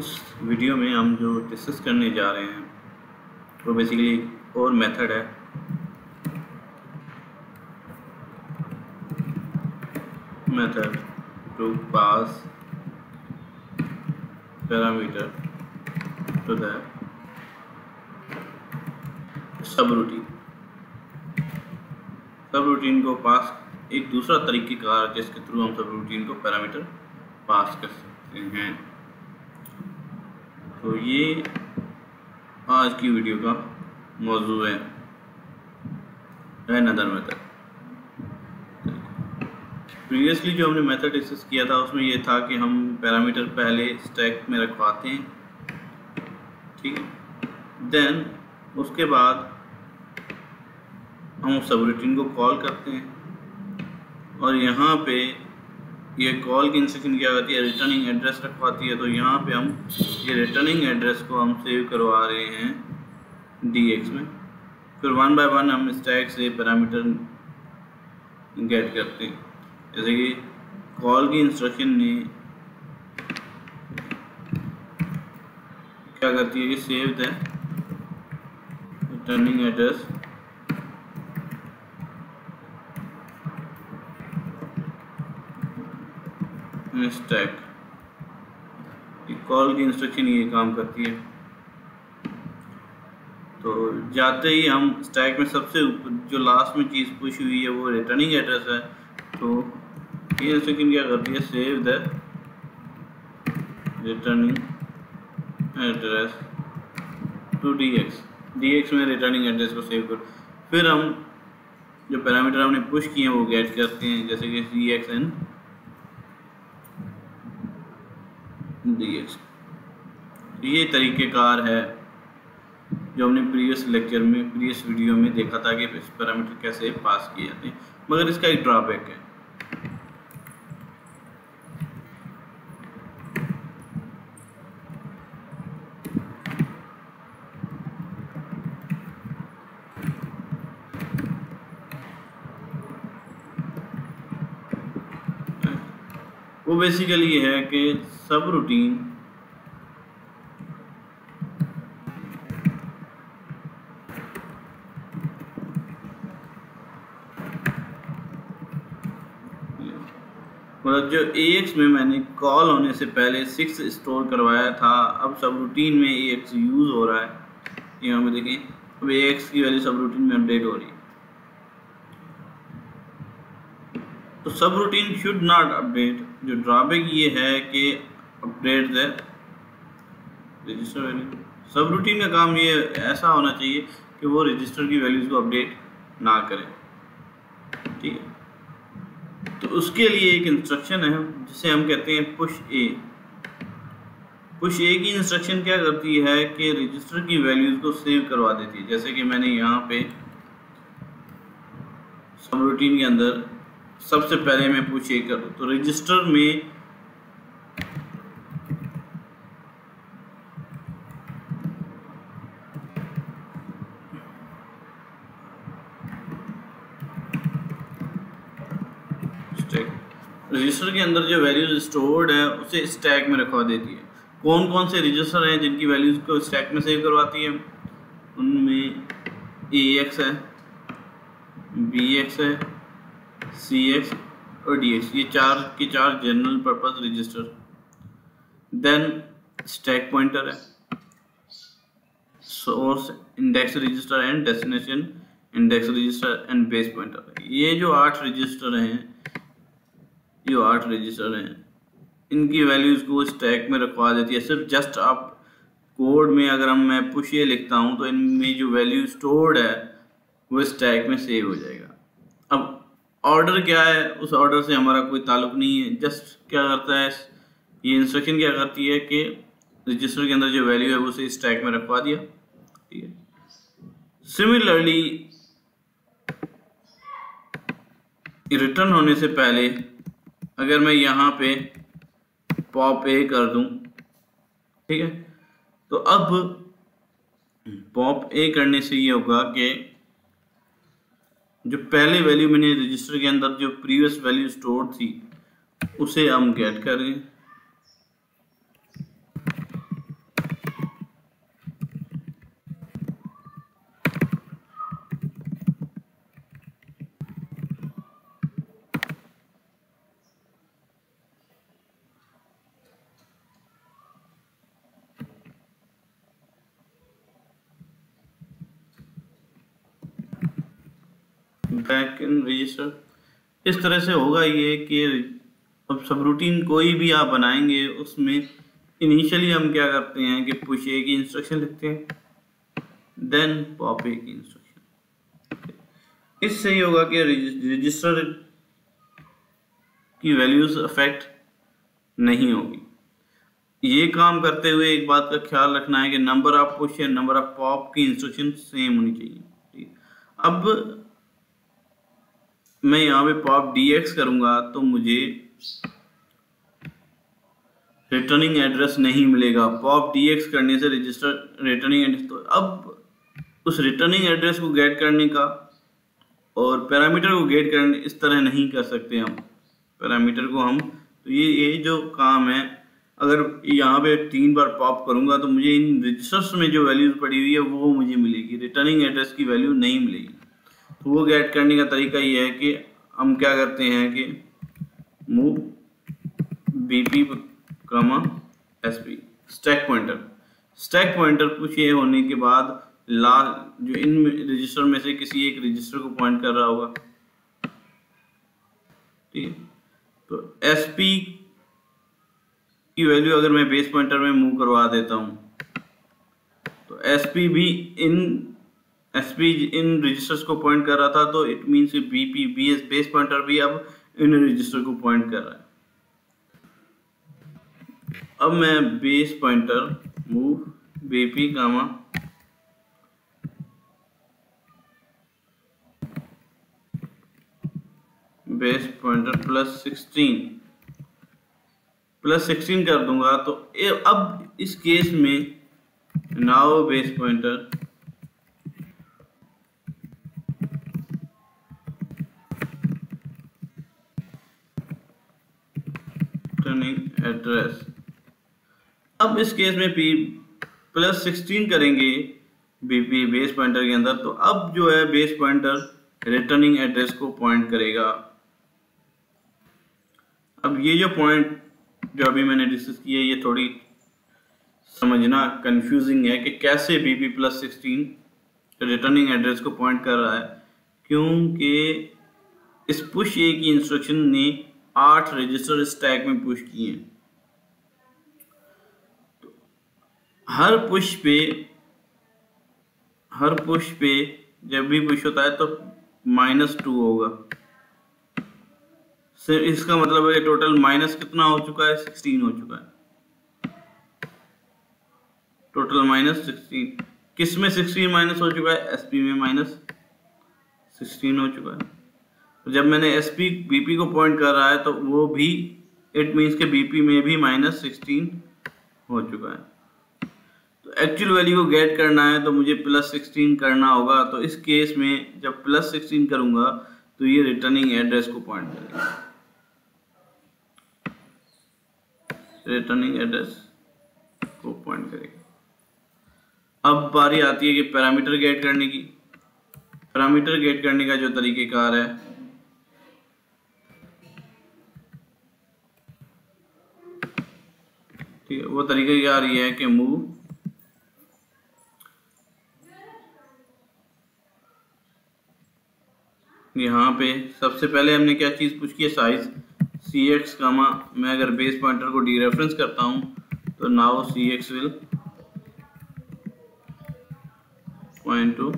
इस वीडियो में हम जो डिस्कस करने जा रहे हैं वो बेसिकली और मेथड है method to pass parameter to the subroutine को पास एक दूसरा तरीक़ेकार जिसके थ्रू हम सबरूटीन को पैरामीटर पास कर सकते हैं। तो ये आज की वीडियो का मौजू है अनदर मेथड। प्रीवियसली जो हमने मेथड डिस्कस किया था उसमें ये था कि हम पैरामीटर पहले स्टैक में रखवाते हैं, ठीक है, देन उसके बाद हम सबरूटीन को कॉल करते हैं और यहाँ पे ये कॉल की इंस्ट्रक्शन क्या करती है, रिटर्निंग एड्रेस रखवाती है। तो यहाँ पे हम ये रिटर्निंग एड्रेस को हम सेव करवा रहे हैं dx में। फिर वन बाय वन हम स्टैक से पैरामीटर गेट करते हैं। जैसे कि कॉल की इंस्ट्रक्शन ने क्या करती है कि save the returning address stack. Call की इंस्ट्रक्शन ये काम करती है। तो जाते ही हम स्टैक में सबसे जो लास्ट में चीज़ पुश हुई है वो रिटर्निंग एड्रेस है। तो ये इंस्ट्रक्शन क्या करती है, save the returning address to dx में रिटर्निंग एड्रेस को सेव कर। फिर हम जो पैरामीटर हमने पुश किए हैं वो गेट करते हैं, जैसे कि dx एंड dx। ये तरीक़ेकार है जो हमने प्रीवियस वीडियो में देखा था कि इस पैरामीटर कैसे पास किए जाते हैं। मगर इसका एक ड्रॉबैक है। वो बेसिकली है कि सब रूटीन मतलब जो AX में मैंने कॉल होने से पहले 6 स्टोर करवाया था, अब सब रूटीन में AX यूज़ हो रहा है। यहाँ में देखें अब AX की वैल्यू सब रूटीन में अपडेट हो रही है। तो सब रूटीन शुड नॉट अपडेट। जो ड्रॉबैक ये है कि अपडेट द रजिस्टर वैल्यू। सब रूटीन का काम ये ऐसा होना चाहिए कि वो रजिस्टर की वैल्यूज़ को अपडेट ना करें, ठीक है। तो उसके लिए एक इंस्ट्रक्शन है जिसे हम कहते हैं पुश ए। पुश ए की इंस्ट्रक्शन क्या करती है कि रजिस्टर की वैल्यूज़ को सेव करवा देती है। जैसे कि मैंने यहाँ पे सब रूटीन के अंदर सबसे पहले मैं पुश ए करूँ तो रजिस्टर में रजिस्टर के अंदर जो वैल्यूज स्टोर्ड है उसे स्टैक में रखवा देती है। कौन कौन से रजिस्टर हैं जिनकी वैल्यूज को स्टैक में सेव करवाती है, उनमें AX है, BX है, CX और DX। ये चार general purpose register. Then stack pointer है, source index register and destination index register and base pointer. ये जो 8 रजिस्टर हैं इनकी वैल्यूज़ को स्टैक में रखवा देती है। सिर्फ जस्ट आप कोड में अगर मैं पुश ये लिखता हूँ तो इनमें जो वैल्यू स्टोर्ड है वो स्टैक में सेव हो जाएगा। अब ऑर्डर क्या है, उस ऑर्डर से हमारा कोई ताल्लुक नहीं है। जस्ट क्या करता है ये इंस्ट्रक्शन क्या करती है कि रजिस्टर के अंदर जो वैल्यू है वो उसे स्टैक में रखवा दिया, ठीक है। सिमिलरली रिटर्न होने से पहले अगर मैं यहाँ पे पॉप ए कर दूं, ठीक है, तो अब पॉप ए करने से ये होगा कि जो पहले वैल्यू मैंने रजिस्टर के अंदर जो प्रीवियस वैल्यू स्टोर थी उसे हम गेट करें। Back in register. इस तरह से होगा ये कि अब सब रूटीन कोई भी आप बनाएंगे उसमें इनिशियली हम क्या करते हैं कि पुश ए की इंस्ट्रक्शन लिखते हैं, देन पॉप ए की इंस्ट्रक्शन। इससे ये होगा कि रजिस्टर की वैल्यूज अफेक्ट नहीं होगी। ये काम करते हुए एक बात का ख्याल रखना है कि नंबर ऑफ पुश या नंबर ऑफ पॉप की इंस्ट्रक्शन सेम होनी चाहिए। ठीक, अब मैं यहाँ पे पॉप dx करूंगा तो मुझे रिटर्निंग एड्रेस नहीं मिलेगा। पॉप dx करने से रजिस्टर रिटर्निंग एड्रेस, तो अब उस रिटर्निंग एड्रेस को गेट करने का और पैरामीटर को गेट करने इस तरह नहीं कर सकते हम पैरामीटर को हम। तो ये जो काम है, अगर यहाँ पे 3 बार पॉप करूंगा तो मुझे इन रजिस्टर्स में जो वैल्यूज पड़ी हुई है वो मुझे मिलेगी, रिटर्निंग एड्रेस की वैल्यू नहीं मिलेगी। तो वो गेट करने का तरीका ये है कि हम क्या करते हैं कि move bp sp stack pointer push ये होने के बाद लास्ट जो इन रजिस्टर में से किसी एक रजिस्टर को पॉइंट कर रहा होगा। ठीक है, तो sp की वैल्यू अगर मैं बेस पॉइंटर में मूव करवा देता हूं तो sp इन रजिस्टर्स को पॉइंट कर रहा था, तो इट मीन्स बेस पॉइंटर भी अब इन रजिस्टर को पॉइंट कर रहा है। अब मैं base pointer move bp base pointer plus 16 कर दूंगा तो अब इस केस में now base pointer returning address, अब इस केस में प्लस 16 करेंगे bp बेस पॉइंटर के अंदर, तो अब जो है बेस पॉइंटर रिटर्निंग एड्रेस को पॉइंट करेगा। अब ये जो पॉइंट जो अभी मैंने डिस्कस की है ये थोड़ी समझना कंफ्यूजिंग है कि कैसे bp प्लस 16 रिटर्निंग एड्रेस को पॉइंट कर रहा है, क्योंकि इस पुश ए की इंस्ट्रक्शन ने 8 रजिस्टर स्टैक में पुश किए हैं। तो हर पुश पे जब भी पुश होता है तो -2 होगा। सिर्फ इसका मतलब है कि टोटल माइनस कितना हो चुका है, 16 हो चुका है। टोटल -16, किस में 16 माइनस हो चुका है, SP में -16 हो चुका है। तो जब मैंने SP BP को पॉइंट कर रहा है तो वो भी इट मीन्स के BP में भी -16 हो चुका है। तो एक्चुअल वैल्यू को गेट करना है तो मुझे +16 करना होगा। तो इस केस में जब +16 करूंगा तो ये रिटर्निंग एड्रेस को पॉइंट करेगा, रिटर्निंग एड्रेस को पॉइंट करेगा। अब बारी आती है कि पैरामीटर गेट करने की। पैरामीटर गेट करने का जो तरीकेकार है, ठीक है, वो तरीकेकार ये है कि मूव यहाँ पे सबसे पहले हमने क्या चीज पूछ की है, साइज cx कामा, मैं अगर बेस पॉइंटर को डीरेफरेंस करता हूं तो now cx will point two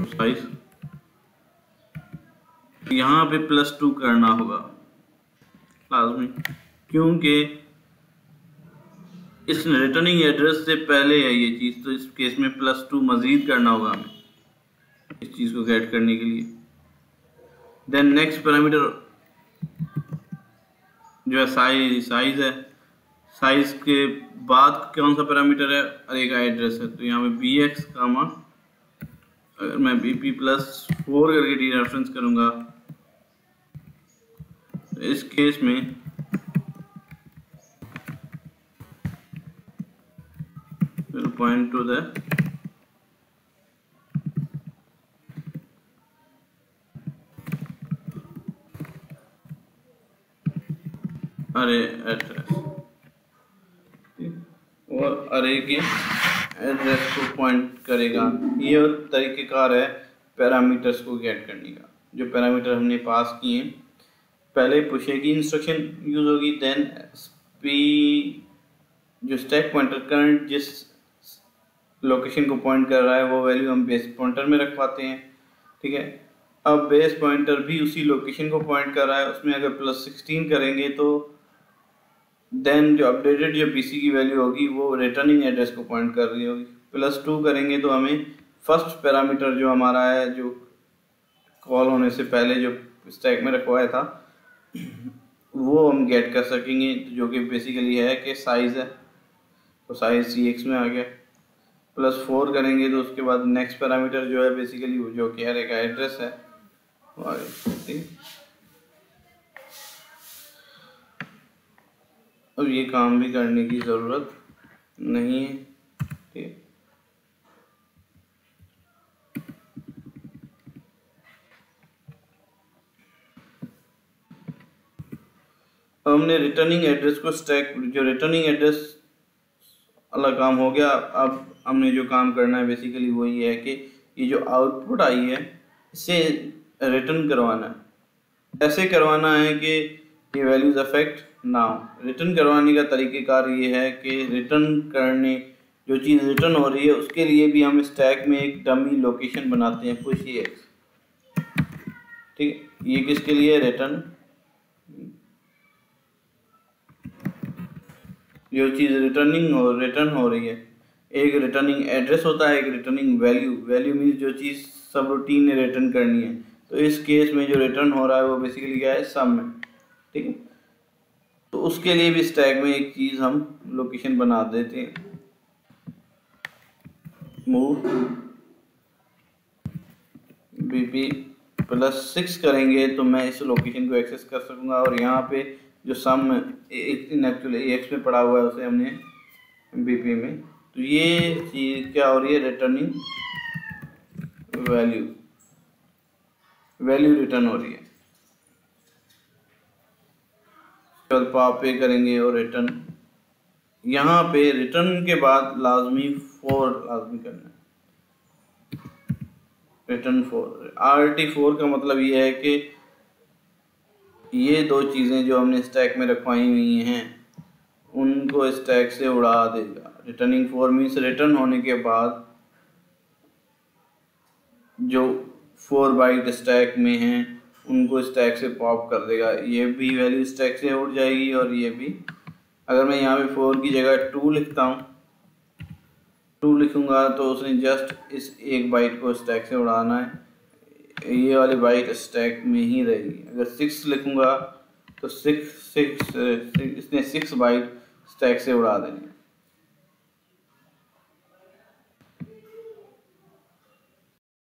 size. यहाँ पे +2 करना होगा लाजमी, क्योंकि इस रिटर्निंग एड्रेस से पहले है ये चीज, तो इस केस में +2 मजीद करना होगा हमें इस चीज को गेट करने के लिए। देन नेक्स्ट पैरामीटर जो है साइज है। साइज के बाद कौन सा पैरामीटर है, अरे का एड्रेस है। तो यहाँ पे bx कामा, अगर मैं bp +4 करके डीरेफरेंस करूंगा तो इस केस में will point to the array address, और अरे के एड्रेस को पॉइंट करेगा। ये तरीक़ेकार है पैरामीटर्स को गेट करने का। जो पैरामीटर हमने पास किए हैं, पहले पुशे की इंस्ट्रक्शन यूज़ होगी, देन पी जो स्टैक पॉइंटर करंट जिस लोकेशन को पॉइंट कर रहा है वो वैल्यू हम बेस पॉइंटर में रखवाते हैं। ठीक है, अब बेस पॉइंटर भी उसी लोकेशन को पॉइंट कर रहा है, उसमें अगर +16 करेंगे तो देन जो अपडेटेड जो पीसी की वैल्यू होगी वो रिटर्निंग एड्रेस को पॉइंट कर रही होगी। +2 करेंगे तो हमें फर्स्ट पैरामीटर जो हमारा है, जो कॉल होने से पहले जो स्टैक में रखवाया था, वो हम गेट कर सकेंगे, जो कि बेसिकली है कि साइज़ है, तो साइज़ CX में आ गया। +4 करेंगे तो उसके बाद नेक्स्ट पैरामीटर जो है बेसिकली वो जो कि एरे का एड्रेस है वो आ गया। ठीक, अब ये काम भी करने की ज़रूरत नहीं है। ठीक, हमने रिटर्निंग एड्रेस को स्टैक, जो रिटर्निंग एड्रेस अलग काम हो गया। अब हमने जो काम करना है बेसिकली वो ये है कि ये जो आउटपुट आई है इसे रिटर्न करवाना है। ऐसे करवाना है कि ये वैल्यूज अफेक्ट ना हो। रिटर्न करवाने का तरीक़ेकार ये है कि रिटर्न करने जो चीज़ रिटर्न हो रही है उसके लिए भी हम स्टैक में एक डमी लोकेशन बनाते हैं, पुश EX। ठीक है, ये किसके लिए, रिटर्न, जो चीज़ रिटर्न हो रही है। एक रिटर्निंग एड्रेस होता है, एक रिटर्निंग वैल्यू मीन्स जो चीज़ सब रूटीन ने रिटर्न करनी है। तो इस केस में जो रिटर्न हो रहा है वो बेसिकली क्या है, सम है। ठीक है, तो उसके लिए भी स्टैक में एक चीज़ हम लोकेशन बना देते हैं, मूव BP +6 करेंगे तो मैं इस लोकेशन को एक्सेस कर सकूंगा। और यहाँ पे जो सम एक्चुअली EX में पड़ा हुआ है उसे हमने BP में, तो ये चीज़ क्या हो रही है, रिटर्निंग वैल्यू रिटर्न हो रही है। कल पॉप पे करेंगे और रिटर्न, यहाँ पे रिटर्न के बाद लाजमी 4 लाजमी करना है, रिटर्न 4। RT4 का मतलब ये है कि ये दो चीज़ें जो हमने स्टैक में रखवाई हुई हैं उनको स्टैक से उड़ा देगा। रिटर्निंग 4 मीन्स रिटर्न होने के बाद जो 4 बाइट स्टैक में हैं उनको स्टैक से पॉप कर देगा। ये भी वैल्यू स्टैक से उड़ जाएगी और ये भी। अगर मैं यहाँ पे 4 की जगह 2 लिखता हूँ, 2 लिखूँगा तो उसने जस्ट इस एक बाइट को स्टैक से उड़ाना है, ये वाली बाइट स्टैक में ही रहेगी। अगर 6 लिखूँगा तो इसने 6 बाइट स्टैक से उड़ा देंगे।